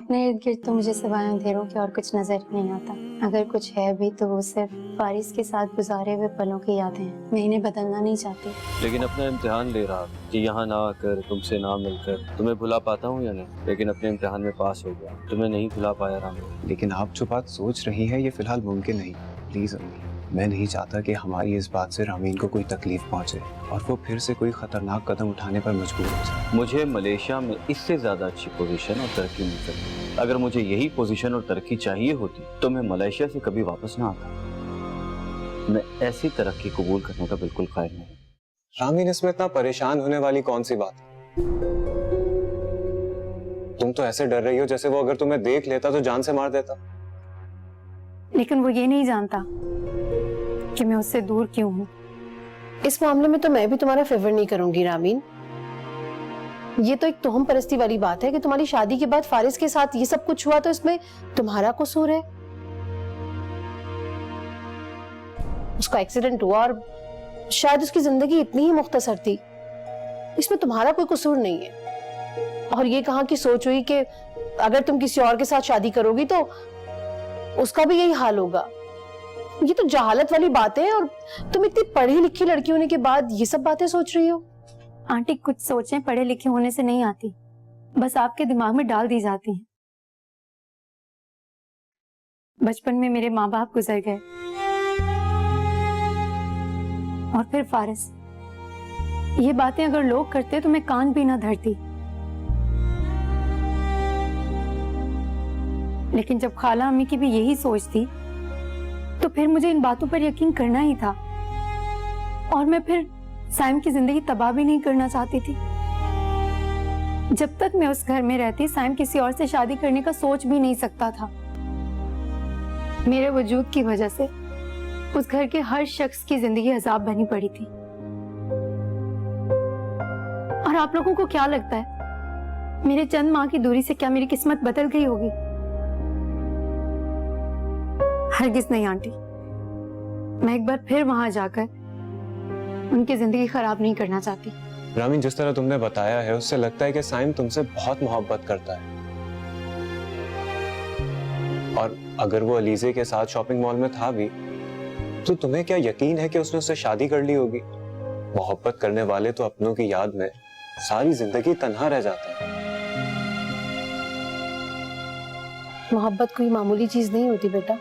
अपने इर्द गिर्द तो मुझे सिवाय अंधेरों के और कुछ नजर नहीं आता। अगर कुछ है भी तो वो सिर्फ फारिस के साथ गुजारे हुए पलों की यादें हैं। मैं इन्हें बदलना नहीं चाहती। लेकिन अपना इम्तिहान ले रहा कि यहाँ ना आकर तुमसे ना मिलकर तुम्हें भुला पाता हूँ या नहीं, लेकिन अपने इम्तिहान में पास हो गया, तुम्हें नहीं भुला पाया रामी। लेकिन आप जो बात सोच रही हैं ये फिलहाल मुमकिन नहीं। प्लीज अम्मी, मैं नहीं चाहता कि हमारी इस बात से रामीन को कोई तकलीफ पहुंचे और वो फिर से कोई खतरनाक कदम उठाने पर मजबूर हो जाए। मुझे मलेशिया में इससे ज्यादा अच्छी पोजीशन और तरक्की मिल सकती। अगर मुझे यही पोजीशन और तरक्की चाहिए होती तो मैं मलेशिया से कभी वापस ना आता। मैं ऐसी तरक्की कबूल करने का बिल्कुल कायल नहीं। रामीन, इसमें इतना परेशान होने वाली कौन सी बात है? तुम तो ऐसे डर रही हो जैसे वो अगर तुम्हें देख लेता तो जान से मार देता। लेकिन वो ये नहीं जानता कि मैं उससे दूर क्यों हूँ। इस मामले में तो मैं भी तुम्हारा फेवर नहीं करूंगी रामीन। ये तो एक तोहम परस्ती वाली बात है कि तुम्हारी शादी के बाद फारिस के साथ ये सब कुछ हुआ तो इसमें तुम्हारा कसूर है। उसका एक्सीडेंट हुआ और शायद उसकी जिंदगी इतनी ही मुख्तसर थी, इसमें तुम्हारा कोई कसूर नहीं है। और ये कहाँ की सोच हुई कि अगर तुम किसी और के साथ शादी करोगी तो उसका भी यही हाल होगा। ये तो जहालत वाली बातें हैं और तुम इतनी पढ़ी लिखी लड़की होने के बाद ये सब बातें सोच रही हो। आंटी, कुछ सोचें पढ़े लिखे होने से नहीं आती, बस आपके दिमाग में डाल दी जाती हैं। बचपन में मेरे माँ बाप गुजर गए और फिर फारिस। ये बातें अगर लोग करते तो मैं कान भी ना धरती। लेकिन जब खाला अम्मी की भी यही सोच थी तो फिर मुझे इन बातों पर यकीन करना ही था। और मैं फिर साइम की जिंदगी तबाह भी नहीं करना चाहती थी। जब तक मैं उस घर में रहती साइम किसी और से शादी करने का सोच भी नहीं सकता था। मेरे वजूद की वजह से उस घर के हर शख्स की जिंदगी अजाब बनी पड़ी थी। और आप लोगों को क्या लगता है मेरे चंद माह की दूरी से क्या मेरी किस्मत बदल गई होगी? हरगिज नहीं आंटी। मैं एक बार फिर वहां जाकर उनकी जिंदगी खराब नहीं करना चाहती। रामीन, जिस तरह तुमने बताया है उससे लगता है कि साइम तुमसे बहुत मोहब्बत करता है। और अगर वो अलीजे के साथ शॉपिंग मॉल में था भी तो तुम्हें क्या यकीन है कि उसने उससे शादी कर ली होगी? मोहब्बत करने वाले तो अपनों की याद में सारी जिंदगी तन्हा रह जाते हैं। मोहब्बत कोई मामूली चीज नहीं होती बेटा।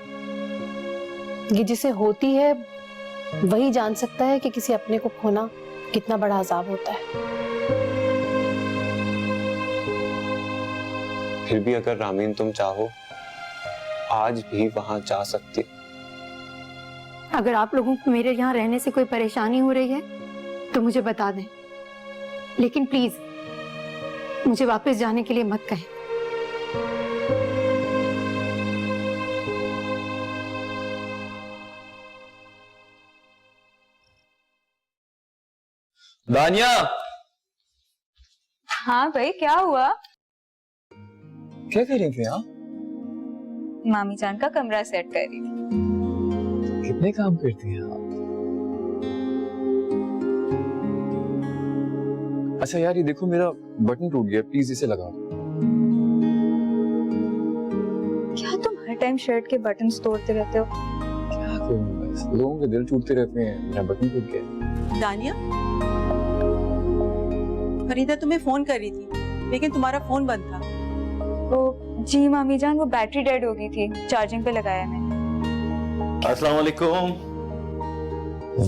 ये जिसे होती है वही जान सकता है कि किसी अपने को खोना कितना बड़ा अजाब होता है। फिर भी अगर रामीन तुम चाहो आज भी वहां जा सकती। अगर आप लोगों को मेरे यहाँ रहने से कोई परेशानी हो रही है तो मुझे बता दें, लेकिन प्लीज मुझे वापस जाने के लिए मत कहें। दानिया। हाँ भाई, क्या हुआ? क्या कर रही थी आप? मामी जान का कमरा सेट कर रही थी। कितने काम करती हैं आप? अच्छा यार, ये देखो मेरा बटन टूट गया, प्लीज इसे लगा दो। क्या तुम हर टाइम शर्ट के बटन्स तोड़ते रहते हो? क्या करूं, बस लोगों के दिल टूटते रहते हैं, मेरा बटन टूट गया। दानिया, फरीदा तुम्हें फोन कर रही थी लेकिन तुम्हारा फोन बंद था। ओ जी मामी जान, वो बैटरी डेड हो गई थी, चार्जिंग पे लगाया मैंने। अस्सलाम वालेकुम।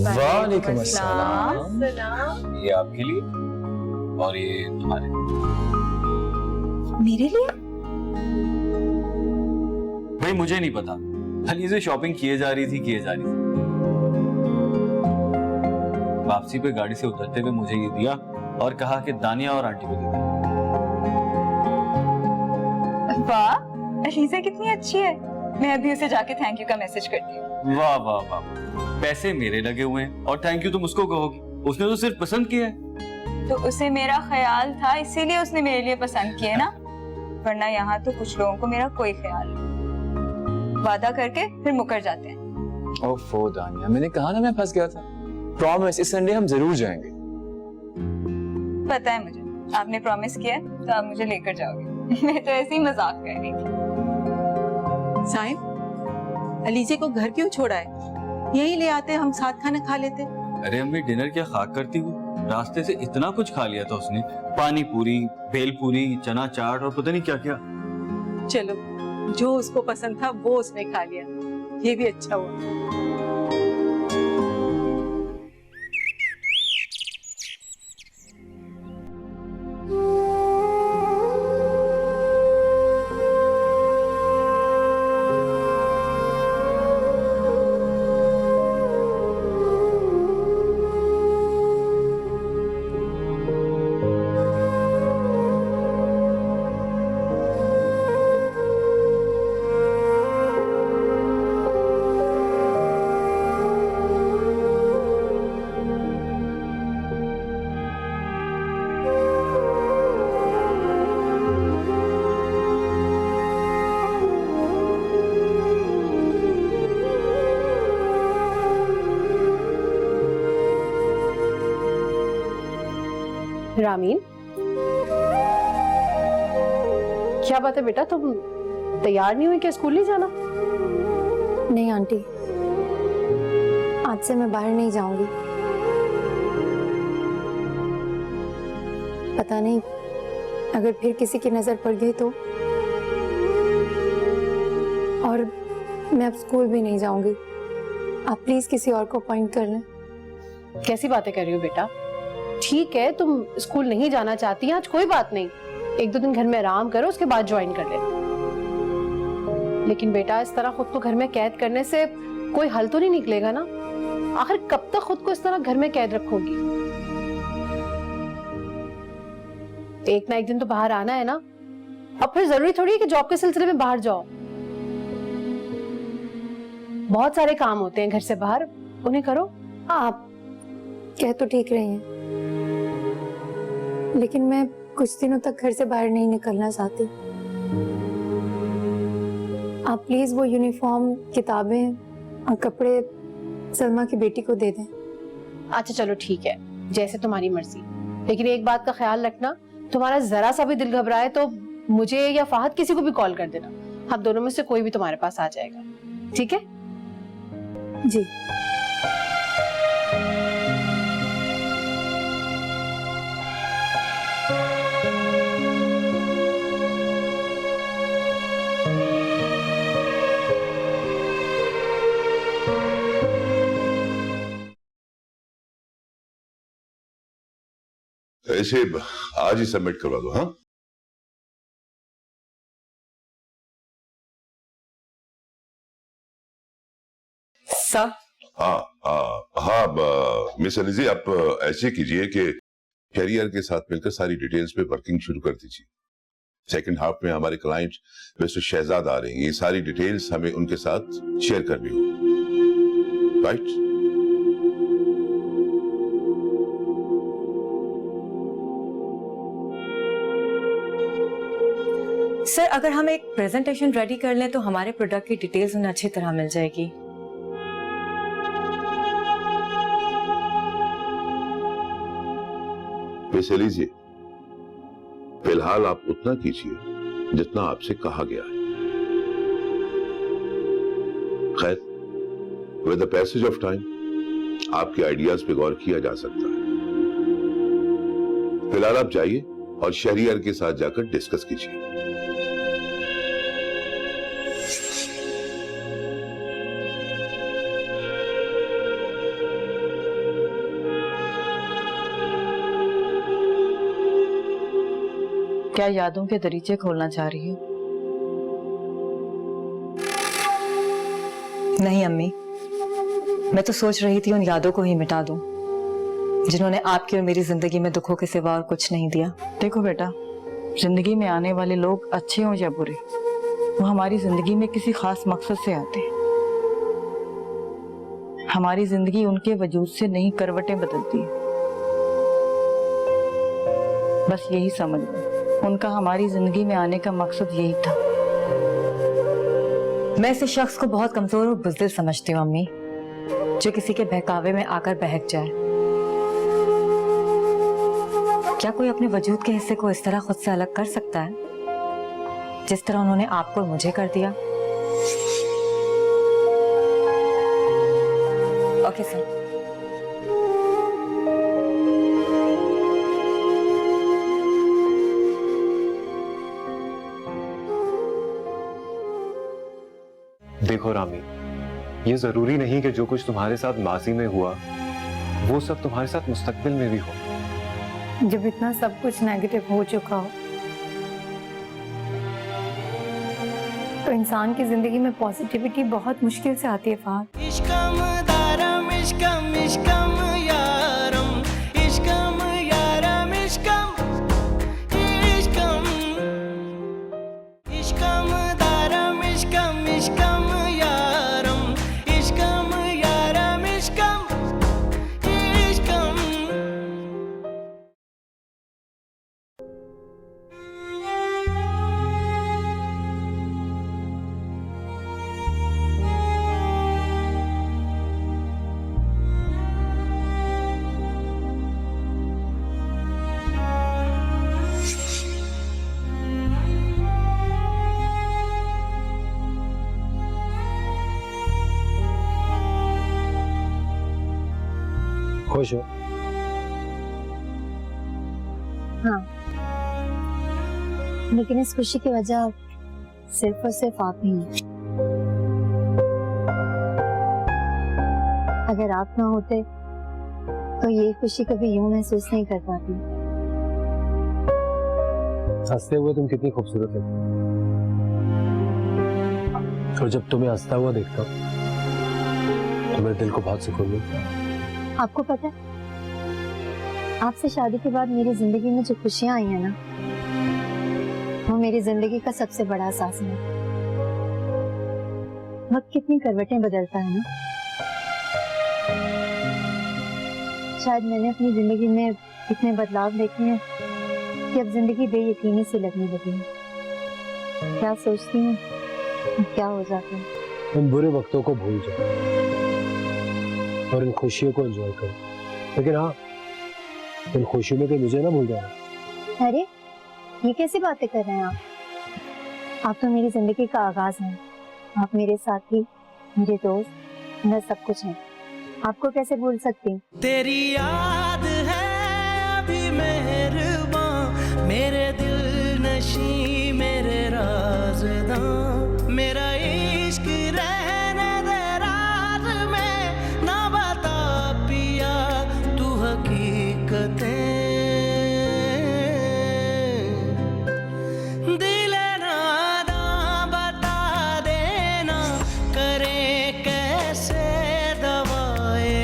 वालेकुम अस्सलाम। ये आपके लिए और ये तुम्हारे लिए। मेरे लिए? भाई मुझे नहीं पता, अलीज़े शॉपिंग किए जा रही थी। वापसी पे गाड़ी से उतरते हुए मुझे ये दिया और कहा कि दानिया और आंटी को दे दो। वाह, अलीज़ा कितनी अच्छी है। मैं अभी उसे जाके थैंक यू का मैसेज करती हूँ। वाह वाह वाह, पैसे मेरे लगे हुए हैं और थैंक यू तुम उसको कहोगी? उसने तो सिर्फ पसंद किया है। तो उसे मेरा ख्याल था इसीलिए उसने मेरे लिए पसंद किए ना, वरना यहाँ तो कुछ लोगों को मेरा कोई ख्याल नहीं। वादा करके फिर मुकर जाते हैं। ओफो दानिया, मैंने कहा ना मैं फंस गया था। प्रॉमिस, इस संडे हम जरूर जाएंगे। पता है मुझे, आपने प्रॉमिस किया है तो आप मुझे लेकर जाओगे। मैं तो ऐसे ही मजाक कर रही थी। साइम, अलीजे को घर क्यों छोड़ा है? यही ले आते, हम साथ खाना खा लेते। अरे अम्मी, डिनर क्या खाक करती हूँ? रास्ते से इतना कुछ खा लिया था उसने, पानी पूरी, भेल पूरी, चना चाट और पता नहीं क्या क्या। चलो, जो उसको पसंद था वो उसने खा लिया, ये भी अच्छा हुआ। रामीन, क्या बात है बेटा, तुम तैयार नहीं हुई क्या? स्कूल नहीं जाना? नहीं आंटी, आज से मैं बाहर नहीं जाऊंगी। पता नहीं अगर फिर किसी की नजर पड़ गई तो, और मैं अब स्कूल भी नहीं जाऊंगी। आप प्लीज किसी और को अपॉइंट कर लें। कैसी बातें कर रही हो बेटा? ठीक है, तुम स्कूल नहीं जाना चाहती हैं, आज कोई बात नहीं, 1-2 दिन घर में आराम करो, उसके बाद ज्वाइन कर लेना। लेकिन बेटा, इस तरह खुद को घर में कैद करने से कोई हल तो नहीं निकलेगा ना? आखिर कब तक खुद को इस तरह घर में कैद रखोगी? एक ना एक दिन तो बाहर आना है ना। अब फिर जरूरी थोड़ी है कि जॉब के सिलसिले में बाहर जाओ। बहुत सारे काम होते हैं घर से बाहर, उन्हें करो। आप कह तो ठीक रही हैं, लेकिन मैं कुछ दिनों तक घर से बाहर नहीं निकलना चाहती। आप प्लीज वो यूनिफॉर्म, किताबें और कपड़े सलमा की बेटी को दे दें। अच्छा चलो ठीक है, जैसे तुम्हारी मर्जी। लेकिन एक बात का ख्याल रखना, तुम्हारा जरा सा भी दिल घबराए तो मुझे या फाहद किसी को भी कॉल कर देना। हम दोनों में से कोई भी तुम्हारे पास आ जाएगा, ठीक है? जी। ऐसे आज ही सबमिट करवा दो। हाँ, सर, हाँ मिस अलीजी, आप ऐसे कीजिए कि कैरियर के साथ मिलकर सारी डिटेल्स पे वर्किंग शुरू कर दीजिए। सेकंड हाफ में हमारे क्लाइंट मिस्टर शहजाद आ रहे हैं, ये सारी डिटेल्स हमें उनके साथ शेयर करनी होगी, राइट? सर, अगर हम एक प्रेजेंटेशन रेडी कर लें तो हमारे प्रोडक्ट की डिटेल्स उन्हें अच्छी तरह मिल जाएगी। मिस अलीजी, फिलहाल आप उतना कीजिए जितना आपसे कहा गया है। खैर, with the passage of time आपके आइडियाज पे गौर किया जा सकता है। फिलहाल आप जाइए और शहरियार के साथ जाकर डिस्कस कीजिए। क्या यादों के दरीचे खोलना चाह रही हो? नहीं अम्मी, मैं तो सोच रही थी उन यादों को ही मिटा दूं जिन्होंने आपकी और मेरी जिंदगी में दुखों के सिवा और कुछ नहीं दिया। देखो बेटा, जिंदगी में आने वाले लोग अच्छे हों या बुरे, वो हमारी जिंदगी में किसी खास मकसद से आते हैं। हमारी जिंदगी उनके वजूद से नई करवटें बदलती है। बस यही समझ लो, उनका हमारी जिंदगी में आने का मकसद यही था। मैं ऐसे शख्स को बहुत कमजोर और बुज़दिल समझती हूँ अम्मी, जो किसी के बहकावे में आकर बहक जाए। क्या कोई अपने वजूद के हिस्से को इस तरह खुद से अलग कर सकता है? जिस तरह उन्होंने आपको और मुझे कर दिया। Okay sir. देखो रामी, ये जरूरी नहीं कि जो कुछ तुम्हारे साथ माजी में हुआ वो सब तुम्हारे साथ मुस्तकबिल में भी हो। जब इतना सब कुछ नेगेटिव हो चुका हो तो इंसान की जिंदगी में पॉजिटिविटी बहुत मुश्किल से आती है फहद। इश्कम दारम इश्कम इश्कम यारम इश्कम यारम इश्कम इश्कम इश्कम दारम इश्कम इश्कम यारम इश्कम यारम इश्कम इश्कम। खुश हो? हाँ, लेकिन इस खुशी की वजह सिर्फ और सिर्फ आप ही हैं। अगर आप ना होते तो ये खुशी कभी यूं महसूस नहीं कर पाती। हंसते हुए तुम कितनी खूबसूरत है, और जब तुम्हें हंसता हुआ देखता हूँ तो मेरे दिल को बहुत सुकून मिलता है। आपको पता है, आपसे शादी के बाद मेरी जिंदगी में जो खुशियां आई हैं ना, वो मेरी जिंदगी का सबसे बड़ा एहसास है। वक्त कितनी करवटें बदलता है ना। शायद मैंने अपनी जिंदगी में इतने बदलाव देखे हैं कि अब जिंदगी बेयकीनी सी लगने लगी है। क्या सोचती हूँ, क्या हो जाता है। इन बुरे वक्तों को भूल जाओ और इन खुशियों को एंजॉय करो, लेकिन हाँ, इन खुशियों में तो मुझे ना भूल जाना। अरे ये कैसी बातें कर रहे हैं आप तो मेरी जिंदगी का आगाज हैं। आप मेरे साथी, मेरे दोस्त, मेरा सब कुछ है। आपको कैसे भूल सकती हूँ। तेरी याद है अभी मेहरबान, मेरे दिल नशी, मेरे राज़दां, मेरा इश्क रहने दे राज में, ना बता पिया तू हकीकतें, दिल नादां बता देना, करें कैसे दवाए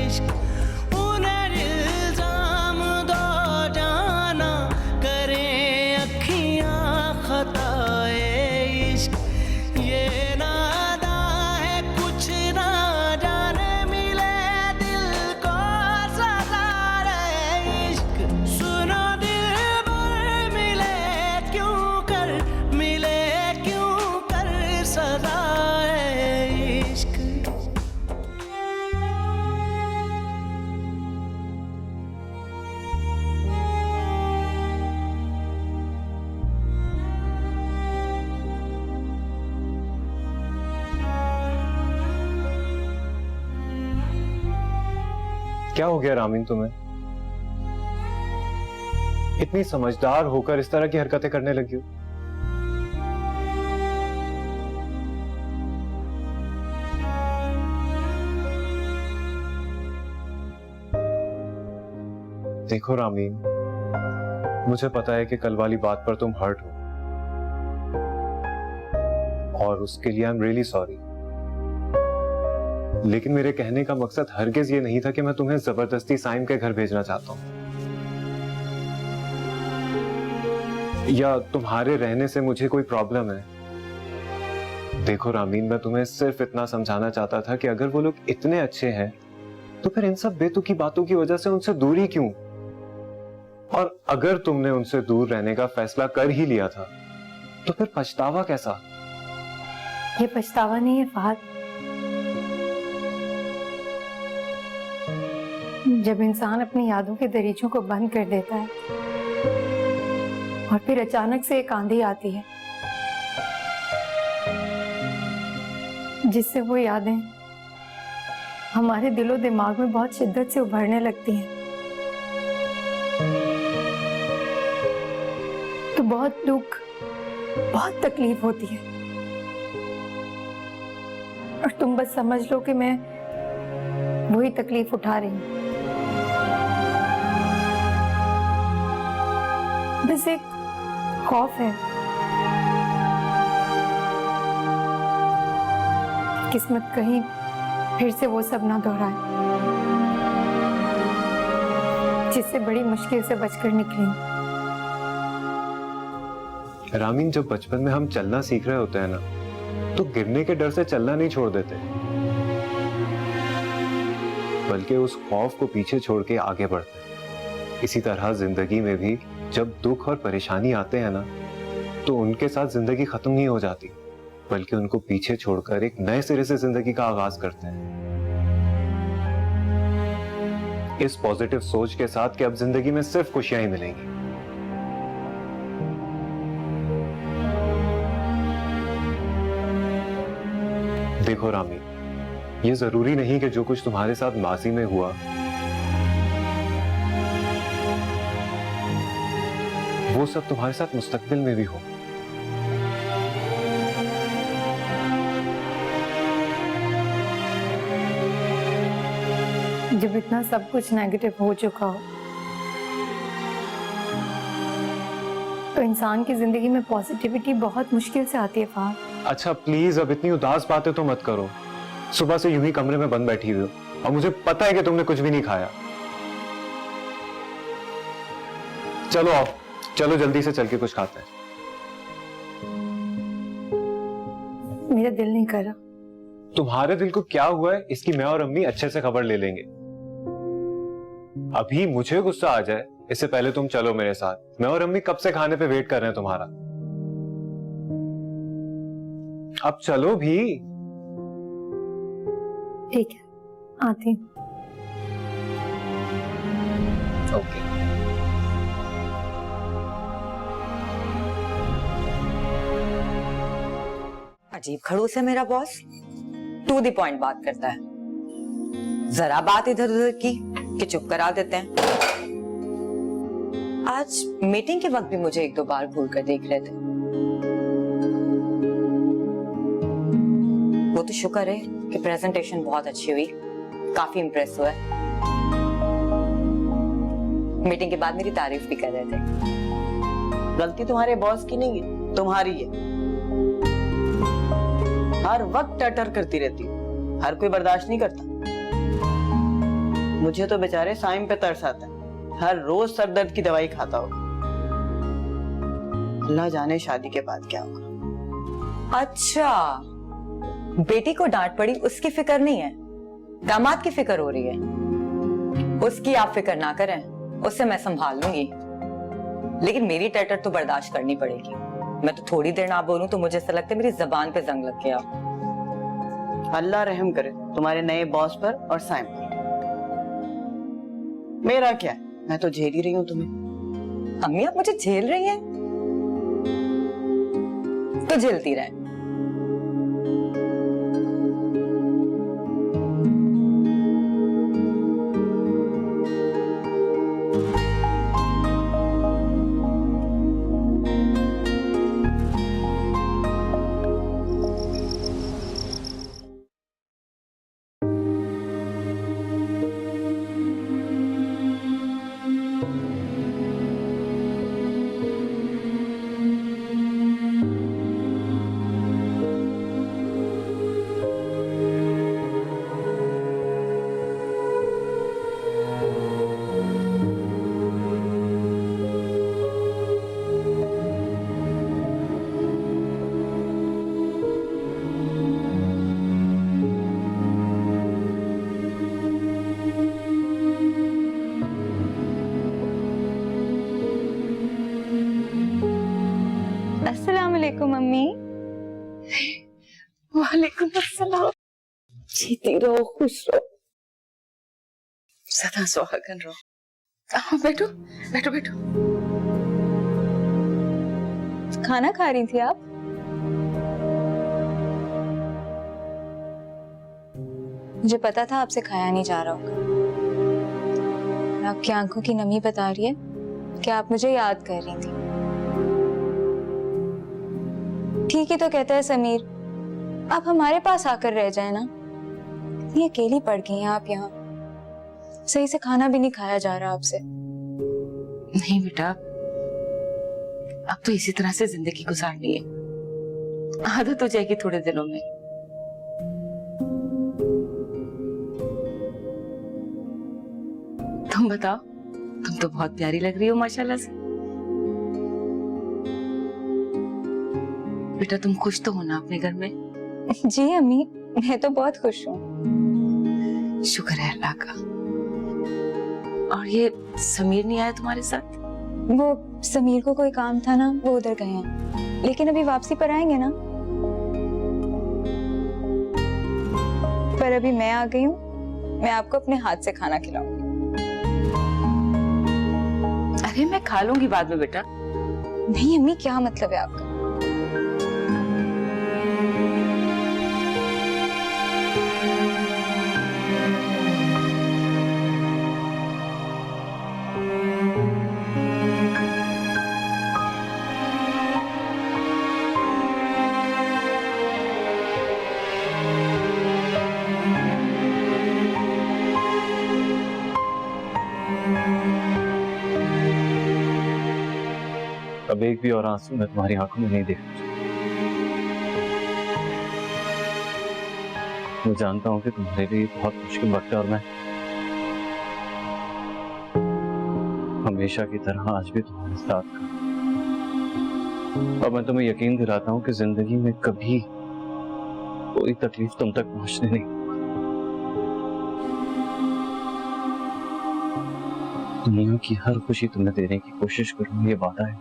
इश्क, उन्हें इल्जाम दो जाना, करें अखियां खताए इश्क, ये नादा है कुछ ना जाने, मिले दिल को सजा रे इश्क, सुनो दिल भर मिले क्यों कर सजा है इश्क। क्या हो गया रामीन तुम्हें? इतनी समझदार होकर इस तरह की हरकतें करने लगी हो? देखो रामीन, मुझे पता है कि कल वाली बात पर तुम हर्ट हो और उसके लिए आई एम रियली सॉरी, लेकिन मेरे कहने का मकसद हरगिज ये नहीं था कि मैं तुम्हें जबरदस्ती साइम के घर भेजना चाहता हूं या तुम्हारे रहने से मुझे कोई प्रॉब्लम है। देखो रामीन, मैं तुम्हें सिर्फ इतना समझाना चाहता था कि अगर वो लोग इतने अच्छे हैं तो फिर इन सब बेतुकी बातों की वजह से उनसे दूरी क्यों? और अगर तुमने उनसे दूर रहने का फैसला कर ही लिया था तो फिर पछतावा कैसा? ये पछतावा नहीं है फहद। जब इंसान अपनी यादों के दरीचों को बंद कर देता है और फिर अचानक से एक आंधी आती है जिससे वो यादें हमारे दिलो दिमाग में बहुत शिद्दत से उभरने लगती हैं, तो बहुत दुख, बहुत तकलीफ होती है। और तुम बस समझ लो कि मैं वही तकलीफ उठा रही हूँ। बस एक खौफ है, किस्मत कहीं फिर से वो सब ना दोहराए जिससे बड़ी मुश्किल से बचकर निकली। रामीन, जब बचपन में हम चलना सीख रहे होते हैं ना, तो गिरने के डर से चलना नहीं छोड़ देते, बल्कि उस खौफ को पीछे छोड़ के आगे बढ़ते हैं। इसी तरह जिंदगी में भी जब दुख और परेशानी आते हैं ना, तो उनके साथ जिंदगी खत्म नहीं हो जाती, बल्कि उनको पीछे छोड़कर एक नए सिरे से जिंदगी का आगाज करते हैं। इस पॉजिटिव सोच के साथ कि अब जिंदगी में सिर्फ खुशियां ही मिलेंगी। देखो रामी, ये जरूरी नहीं कि जो कुछ तुम्हारे साथ माजी में हुआ वो सब तुम्हारे साथ मुस्तकबिल में भी हो। जब इतना सब कुछ नेगेटिव हो चुका हो तो इंसान की जिंदगी में पॉजिटिविटी बहुत मुश्किल से आती है फहद। अच्छा प्लीज, अब इतनी उदास बातें तो मत करो। सुबह से यूं ही कमरे में बंद बैठी हुई हो और मुझे पता है कि तुमने कुछ भी नहीं खाया। चलो आओ, चलो जल्दी से चल के कुछ खाते हैं। मेरा दिल नहीं कर रहा। तुम्हारे दिल को क्या हुआ है इसकी मैं और अम्मी अच्छे से खबर ले लेंगे। अभी मुझे गुस्सा आ जाए इससे पहले तुम चलो मेरे साथ। मैं और अम्मी कब से खाने पे वेट कर रहे हैं तुम्हारा। अब चलो भी। ठीक है, आती हूँ। ओके। अजीब खड़ूस है मेरा बॉस, टू द पॉइंट बात करता है। जरा बात इधर उधर की कि चुप करा देते हैं। आज मीटिंग के वक्त भी मुझे एक दो बार घूर कर देख रहे थे। वो तो शुक्र है कि प्रेजेंटेशन बहुत अच्छी हुई, काफी इम्प्रेस हुआ है। मीटिंग के बाद मेरी तारीफ भी कर रहे थे। गलती तुम्हारे बॉस की नहीं है, तुम्हारी है। हर वक्त टटर करती रहती हो, हर कोई बर्दाश्त नहीं करता। मुझे तो बेचारे साइम पे तरस आता है, हर रोज सर दर्द की दवाई खाता होगा। अल्लाह जाने शादी के बाद क्या होगा। अच्छा, बेटी को डांट पड़ी उसकी फिक्र नहीं है, दामाद की फिक्र हो रही है। उसकी आप फिक्र ना करें, उससे मैं संभाल लूंगी। लेकिन मेरी टटर तो बर्दाश्त करनी पड़ेगी। मैं तो थोड़ी देर ना बोलूं तो मुझे ऐसा लगता है मेरी जबान पे जंग लग गया। अल्लाह रहम करे तुम्हारे नए बॉस पर और साइम पर। मेरा क्या, मैं तो झेल ही रही हूँ तुम्हें। अम्मी आप मुझे झेल रही हैं? तो झेलती रहे। अस्सलामुअलैकुम मम्मी। वालेकुम अस्सलाम। जीती रहो, खुश रहो, सदा सुहागन रहो। आओ बैठो बैठो बैठो। खाना खा रही थी आप? मुझे पता था आपसे खाया नहीं जा रहा होगा। आपकी आंखों की नमी बता रही है कि आप मुझे याद कर रही थी। ठीक ही तो कहता है समीर, आप हमारे पास आकर रह जाए ना। इतनी अकेली पड़ गई हैं आप यहाँ, सही से खाना भी नहीं खाया जा रहा आपसे। नहीं बेटा, अब तो इसी तरह से जिंदगी गुजारनी है, आदत हो जाएगी थोड़े दिनों में। तुम बताओ, तुम तो बहुत प्यारी लग रही हो माशाल्लाह से। बेटा तुम खुश तो हो ना अपने घर में? जी अम्मी, मैं तो बहुत खुश हूँ। शुक्र है अल्लाह का। और ये समीर नहीं आया तुम्हारे साथ? वो समीर को कोई काम था ना, वो उधर गए हैं, लेकिन अभी वापसी पर आएंगे ना। पर अभी मैं आ गई हूँ, मैं आपको अपने हाथ से खाना खिलाऊंगी। अरे मैं खा लूंगी बाद में बेटा। नहीं अम्मी, क्या मतलब है आपका? अब एक भी और आंसू मैं तुम्हारी आंखों में नहीं देख सकता। मैं जानता हूँ कि तुम्हारे लिए बहुत मुश्किल वक्त है, और मैं हमेशा की तरह आज भी तुम्हारे साथ हूँ। और मैं तुम्हें यकीन दिलाता हूँ कि जिंदगी में कभी कोई तकलीफ तुम तक पहुंचने नहीं। दुनिया की हर खुशी तुम्हें देने की कोशिश करूंगी, ये वादा है।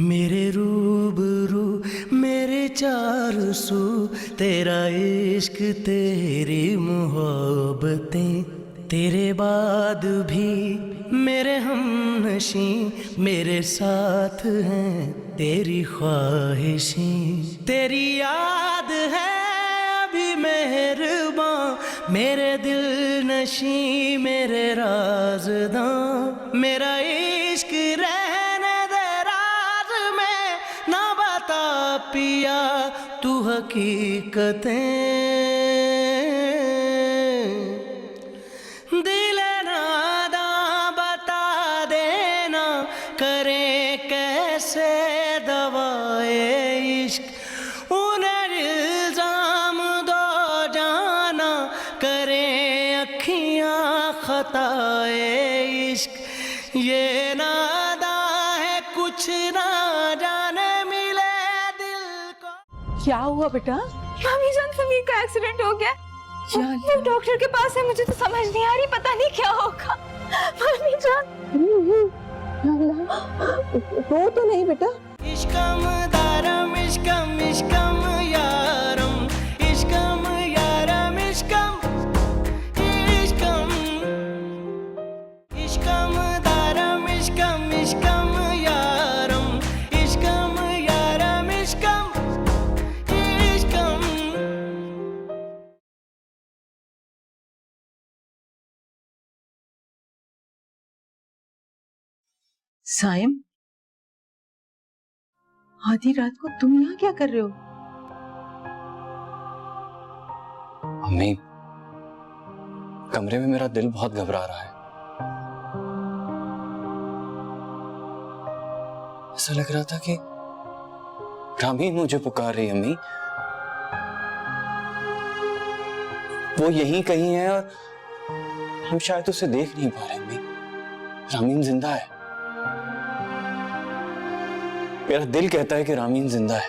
मेरे रूबरू मेरे चार सू, तेरा इश्क तेरी मोहब्बतें, तेरे बाद भी मेरे हमनशी, मेरे साथ हैं तेरी ख्वाहिशें। तेरी याद है अभी मेहरबान, मेरे दिल नशी, मेरे राज़दां, मेरा इश्क रहने दे राज में, ना बता पिया तू हकीकतें। दिल नादां बता देना, करें कैसे दवाए इश्क, उन्हें इल्जाम दो जाना, करें अखियां खताए इश्क। ये नादा है कुछ ना जाने मिले दिल को। क्या हुआ बेटा? मामी जान, समीर का एक्सीडेंट हो गया। वो डॉक्टर के पास है, मुझे तो समझ नहीं आ रही, पता नहीं क्या होगा। मामी जान, रो तो नहीं बेटा? इश्कम दारम इश्कम इश्कम यारम, इश्कम यारम इश्कम इश्कम, इश्कम दारम इश्कम इश्कम यारम, इश्कम यारम इश्कम इश्कम। साइम, आधी रात को तुम यहाँ क्या कर रहे हो? अम्मी, कमरे में मेरा दिल बहुत घबरा रहा है। ऐसा लग रहा था कि रामीन मुझे पुकार रही है। अम्मी, वो यहीं कहीं है और हम शायद उसे देख नहीं पा रहे। अम्मी, रामीन जिंदा है। मेरा दिल कहता है कि रामीन जिंदा है।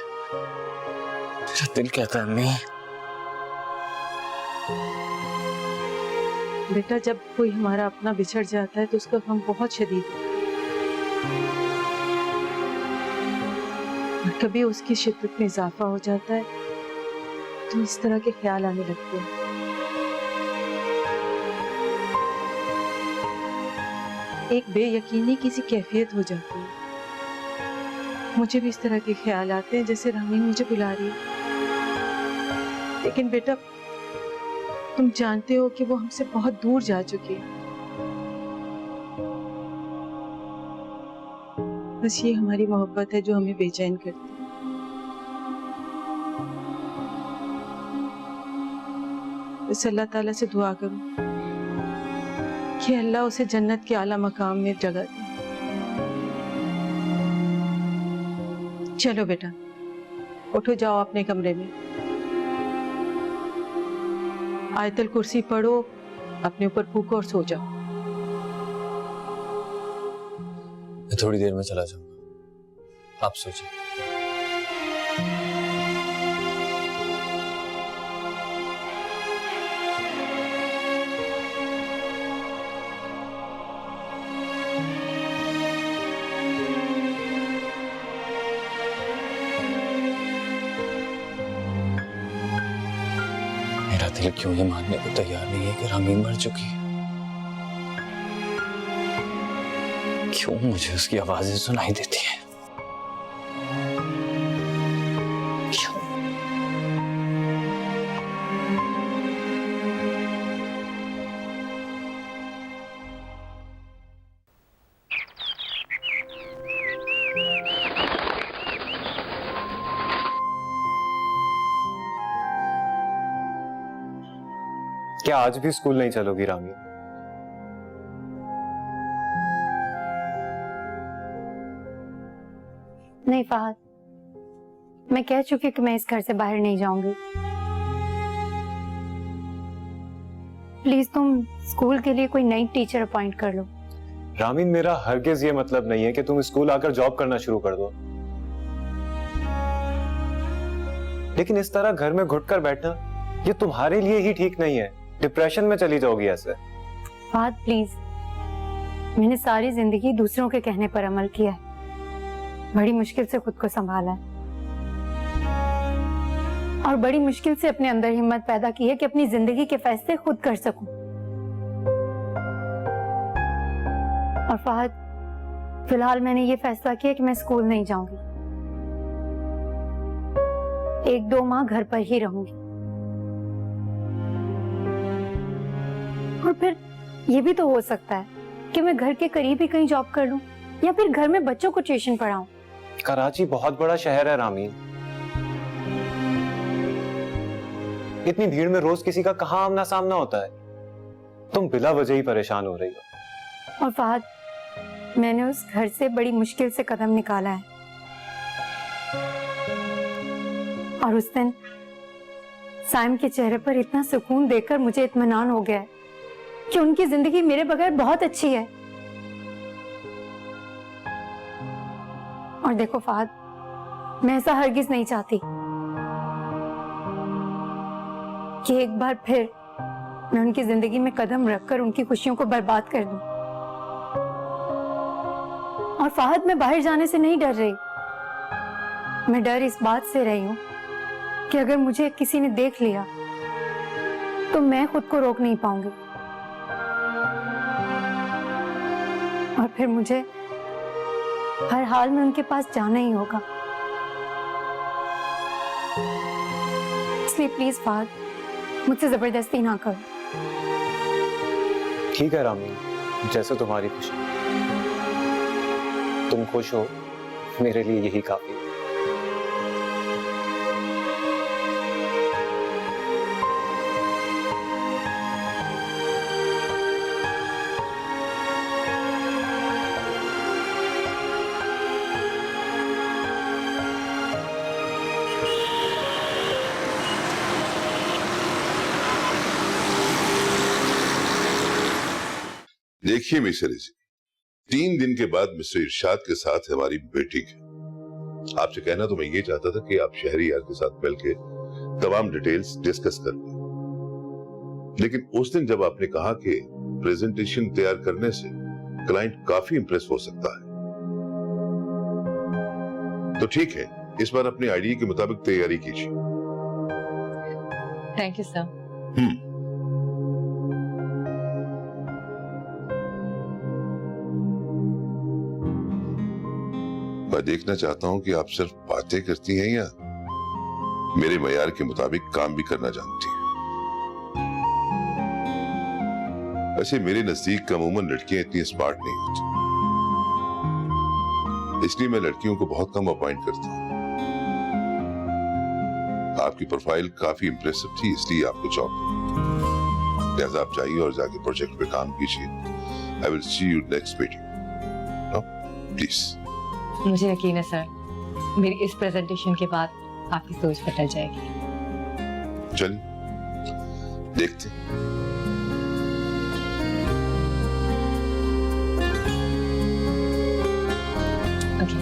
मेरा दिल कहता है अम्मी। बेटा जब कोई हमारा अपना बिछड़ जाता है तो उसका गम बहुत शदीद होता है और कभी उसकी शिद्दत में इजाफा हो जाता है तो इस तरह के ख्याल आने लगते हैं। एक बेयकीनी किसी कैफियत हो जाती है। मुझे भी इस तरह के ख्याल आते हैं जैसे रामी मुझे बुला रही है। लेकिन बेटा तुम जानते हो कि वो हमसे बहुत दूर जा चुकी है। बस ये हमारी मोहब्बत है जो हमें बेचैन करती है। बस अल्लाह ताला से दुआ करूं कि अल्लाह उसे जन्नत के आला मकाम में जगह दे। चलो बेटा उठो, जाओ अपने कमरे में, आयतल कुर्सी पढ़ो, अपने ऊपर फूको और सो जाओ। मैं थोड़ी देर में चला जाऊंगा, आप सोचिए। मेरा दिल क्यों ये मानने को तैयार नहीं है कि रामी मर चुकी है? क्यों मुझे उसकी आवाजें सुनाई देती हैं? क्यों? क्या आज भी स्कूल नहीं चलोगी रामी? नहीं फहद, मैं कह चुकी कि मैं इस घर से बाहर नहीं जाऊंगी। प्लीज तुम स्कूल के लिए कोई नई टीचर अपॉइंट कर लो। रामीन, मेरा हरगिज ये मतलब नहीं है कि तुम स्कूल आकर जॉब करना शुरू कर दो, लेकिन इस तरह घर में घुटकर बैठना ये तुम्हारे लिए ही ठीक नहीं है। डिप्रेशन में चली जाओगी ऐसे। फहद प्लीज, मैंने सारी जिंदगी दूसरों के कहने पर अमल किया है, बड़ी मुश्किल से खुद को संभाला है और बड़ी मुश्किल से अपने अंदर हिम्मत पैदा की है कि अपनी जिंदगी के फैसले खुद कर सकूं। और फहद, फिलहाल मैंने ये फैसला किया कि मैं स्कूल नहीं जाऊंगी, 1-2 माह घर पर ही रहूंगी। और फिर ये भी तो हो सकता है कि मैं घर के करीब ही कहीं जॉब कर लूं या फिर घर में बच्चों को ट्यूशन पढ़ाऊं। कराची बहुत बड़ा शहर है रामी, इतनी भीड़ में रोज किसी का कहाँ आमना सामना होता है? तुम बिला वजह ही परेशान हो रही हो। और फहद, मैंने उस घर से बड़ी मुश्किल से कदम निकाला है और उस दिन साइम के चेहरे पर इतना सुकून देखकर मुझे इत्मीनान हो गया है कि उनकी जिंदगी मेरे बगैर बहुत अच्छी है। और देखो फहद, मैं ऐसा हरगिज नहीं चाहती कि एक बार फिर मैं उनकी जिंदगी में कदम रखकर उनकी खुशियों को बर्बाद कर दूं। और फहद, मैं बाहर जाने से नहीं डर रही, मैं डर इस बात से रही हूं कि अगर मुझे किसी ने देख लिया तो मैं खुद को रोक नहीं पाऊंगी और फिर मुझे हर हाल में उनके पास जाना ही होगा। इसलिए प्लीज फहद, मुझसे जबरदस्ती ना करो। ठीक है रामी, जैसे तुम्हारी खुशी। तुम खुश हो, मेरे लिए यही काफी है। देखिए मिस्टर इजी, 3 दिन के बाद मिस्टर इरशाद के साथ हमारी मीटिंग है। आपसे कहना तो मैं ये चाहता था कि आप शहरी यार के साथ मिलकर तमाम डिटेल्स डिस्कस कर लें। लेकिन उस दिन जब आपने कहा कि प्रेजेंटेशन तैयार करने से क्लाइंट काफी इंप्रेस हो सकता है, तो ठीक है, इस बार अपने आइडिया के मुताबिक तैयारी कीजिए। Thank you sir. मैं देखना चाहता हूं कि आप सिर्फ बातें करती हैं या मेरे मयार के मुताबिक काम भी करना जानती हैं। वैसे मेरे नजदीक अमूमन लड़कियां इतनी स्मार्ट नहीं होती, इसलिए मैं लड़कियों को बहुत कम अपॉइंट करता हूं। आपकी प्रोफाइल काफी इंप्रेसिव थी, इसलिए आपको जॉब मिली। लिहाजा आप जाइए और जाके प्रोजेक्ट पे काम कीजिए। I will see you next meeting, please. मुझे यकीन है सर, मेरी इस प्रेजेंटेशन के बाद आपकी सोच बदल जाएगी। चलिए देखते हैं। ओके।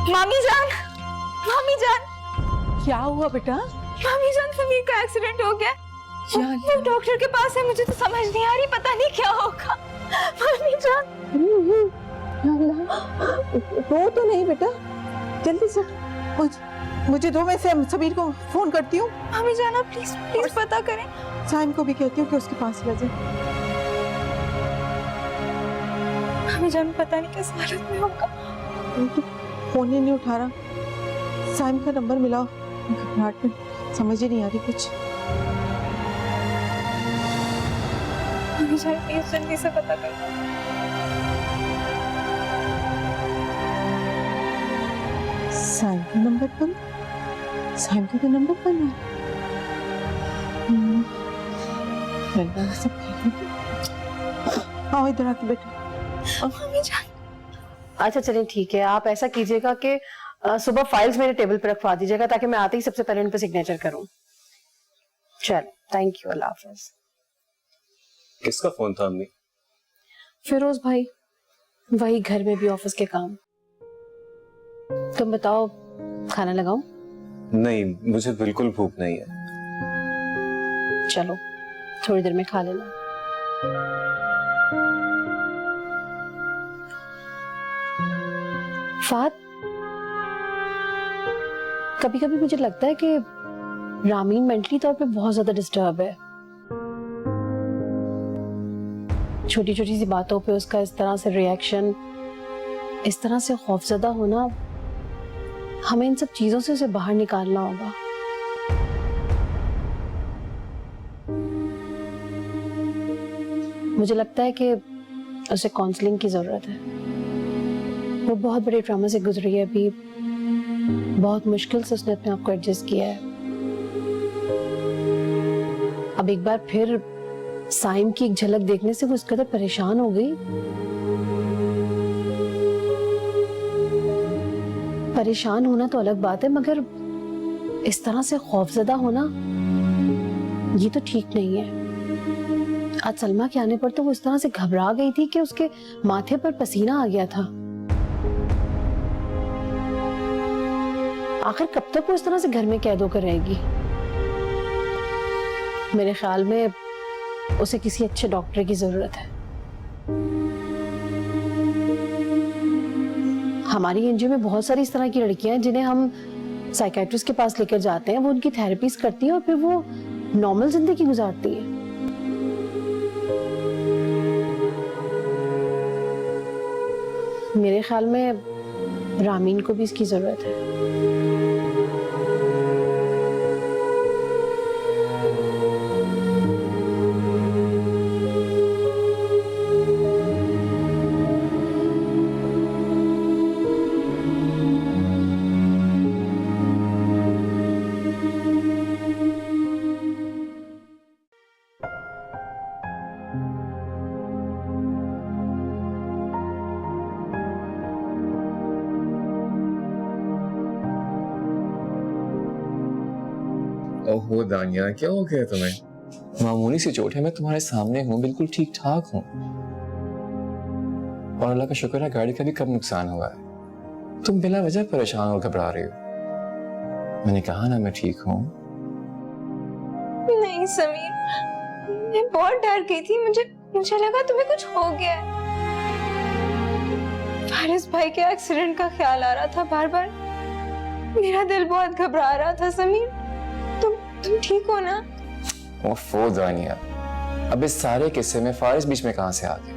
मामी जान, मामी जान, क्या हुआ बेटा? मामी जान, समीर का एक्सीडेंट हो गया। वो डॉक्टर के पास है, मुझे तो समझ नहीं आ रही, पता नहीं क्या होगा। मामी जान। रो तो नहीं बेटा, जल्दी से मुझे दो, मैं समीर को फोन करती हूँ। मामी जान, आप प्लीज प्लीज पता करें। साइम को भी कहती हूँ कि उसके पास ले जाए। मामी जान, पता नहीं किस हालत में होगा। फोन ही नहीं उठा रहा। साइम का नंबर मिला, घबराहट में समझ ही नहीं आ रही कुछ। मामी जान, प्लीज जल्दी से पता करें। साइम का नंबर बंद, साइम का तो नंबर बंद है। आओ इधर आके बैठो। मामी जान। अच्छा चलिए ठीक है, आप ऐसा कीजिएगा कि सुबह फाइल्स मेरे टेबल पर रखवा दीजिएगा ताकि मैं आते ही सबसे पहले उन पर सिग्नेचर करूं। चल, थैंक यू, अल्लाह हाफिज। किसका फोन था अम्मी? फिरोज भाई, वही घर में भी ऑफिस के काम। तुम बताओ, खाना लगाऊं? नहीं, मुझे बिल्कुल भूख नहीं है। चलो थोड़ी देर में खा लेना। फात, कभी कभी मुझे लगता है कि रामीन मेंटली तौर पे बहुत ज्यादा डिस्टर्ब है। छोटी छोटी सी बातों पे उसका इस तरह से रिएक्शन, इस तरह से खौफजदा होना, हमें इन सब चीजों से उसे बाहर निकालना होगा। मुझे लगता है कि उसे काउंसलिंग की जरूरत है। वो बहुत बड़े ट्रॉमा से गुजरी है अभी, बहुत मुश्किल से उसने अपने आप को एडजस्ट किया है। अब एक बार फिर साइम की एक झलक देखने से वो इस कदर परेशान हो गई। परेशान होना तो अलग बात है, मगर इस तरह से खौफजदा होना ये तो ठीक नहीं है। आज सलमा के आने पर तो वो इस तरह से घबरा गई थी कि उसके माथे पर पसीना आ गया था। आखिर कब तक वो इस तरह से घर में कैद होकर रहेगी? मेरे ख्याल में उसे किसी अच्छे डॉक्टर की जरूरत है। हमारी एनजीओ में बहुत सारी इस तरह की लड़कियां हैं जिन्हें हम साइकियाट्रिस्ट के पास लेकर जाते हैं, वो उनकी थेरेपीज करती हैं और फिर वो नॉर्मल जिंदगी गुजारती है। मेरे ख्याल में रामीन को भी इसकी जरूरत है। ओहो दानिया, क्या हो गया तुम्हें? मामूली सी चोट है, मैं तुम्हारे सामने हूँ, बिल्कुल ठीक ठाक हूँ। और अल्लाह का शुक्र है गाड़ी का भी कम नुकसान हुआ है। तुम बिला वजह परेशान और घबरा रही हो। मैंने कहा ना मैं ठीक हूँ। नहीं समीर, मैं बहुत डर गई थी। मुझे लगा तुम्हें कुछ हो गया है। फारिस भाई के एक्सीडेंट का ख्याल आ रहा था बार बार। मेरा दिल बहुत घबरा रहा था समीर। तुम ठीक हो ना? ओफो दानिया, अब इस सारे किस्से में फारिस बीच में कहां से आ गया?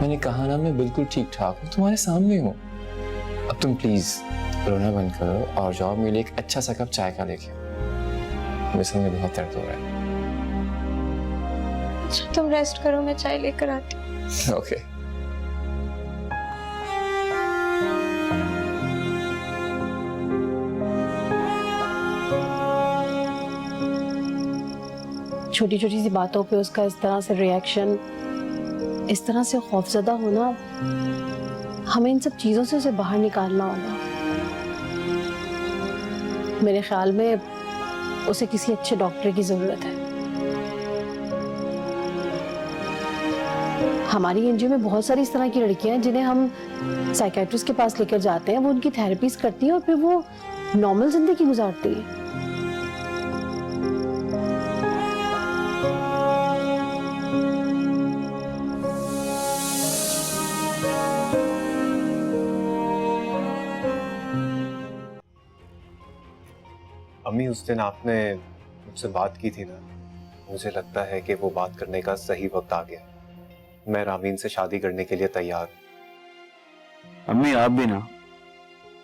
मैंने कहा ना मैं बिल्कुल ठीक ठाक हूँ, तुम्हारे सामने हूँ। अब तुम प्लीज रोना बंद करो और जाओ मेरे लिए एक अच्छा सा कप चाय का लेके आओ। वैसे मुझे बहुत दर्द हो रहा है। अच्छा तुम रेस्ट करो, मैं चाय लेकर आती हूँ। ओके। छोटी छोटी सी बातों पे उसका इस तरह से रिएक्शन, इस तरह से खौफजदा होना, हमें इन सब चीजों से उसे बाहर निकालना होगा। मेरे ख्याल में उसे किसी अच्छे डॉक्टर की जरूरत है। हमारी एनजीओ में बहुत सारी इस तरह की लड़कियां हैं जिन्हें हम साइकेट्रिस्ट के पास लेकर जाते हैं, वो उनकी थेरेपीज करती हैं और फिर वो नॉर्मल जिंदगी गुजारती है। अम्मी, उस दिन आपने मुझसे बात की थी ना, मुझे लगता है कि वो बात करने का सही वक्त आ गया। मैं रामीन से शादी करने के लिए तैयार हूँ। अम्मी आप भी ना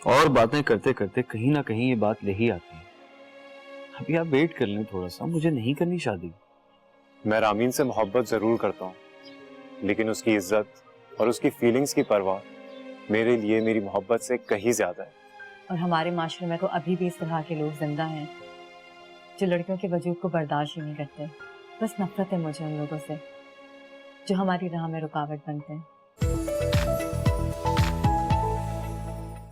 और बातें करते करते कहीं ना कहीं ये बात ले ही आती है। अभी आप वेट कर लें थोड़ा सा, मुझे नहीं करनी शादी। मैं रामीन से मोहब्बत जरूर करता हूँ, लेकिन उसकी इज्जत और उसकी फीलिंग्स की परवाह मेरे लिए मेरी मोहब्बत से कहीं ज्यादा है। और हमारे माशरे में तो अभी भी इस तरह के लोग जिंदा हैं जो लड़कियों के वजूद को बर्दाश्त ही नहीं करते। बस नफरत है मुझे उन लोगों से जो हमारी राह में रुकावट बनते हैं।